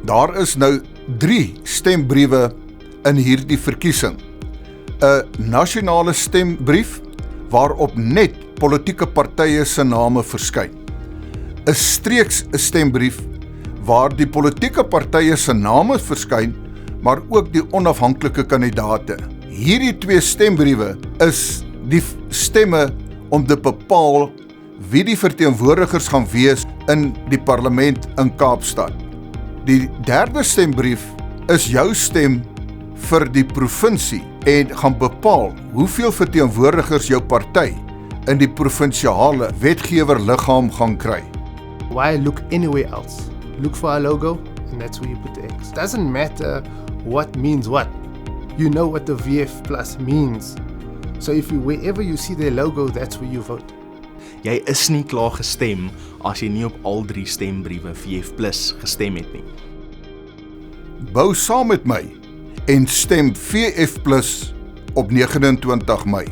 Daar is nou 3 stembriewe in hierdie verkiesing. 'n Nasionale stembrief waarop net politieke partye se name verskyn. 'n Streeks stembrief waar die politieke partye se name verskyn, maar ook die onafhanklike kandidaate. Hierdie 2 stembriewe is die stemme om te bepaal wie die verteenwoordigers gaan wees in die parlement in Kaapstad. Die 3de stembrief is jou stem vir die provinsie en gaan bepaal hoeveel verteenwoordigers jou party in die provinsiale wetgewerliggaam gaan kry. Why look anywhere else? Look for a logo, and that's where you put the X. Doesn't matter what means what. You know what the VF Plus means. So wherever you see their logo, that's where you vote. Jy is nie klaar gestem as jy nie op al 3 stembriewe VF Plus gestem het nie. Bou saam met my en stem VF Plus op 29 Mei.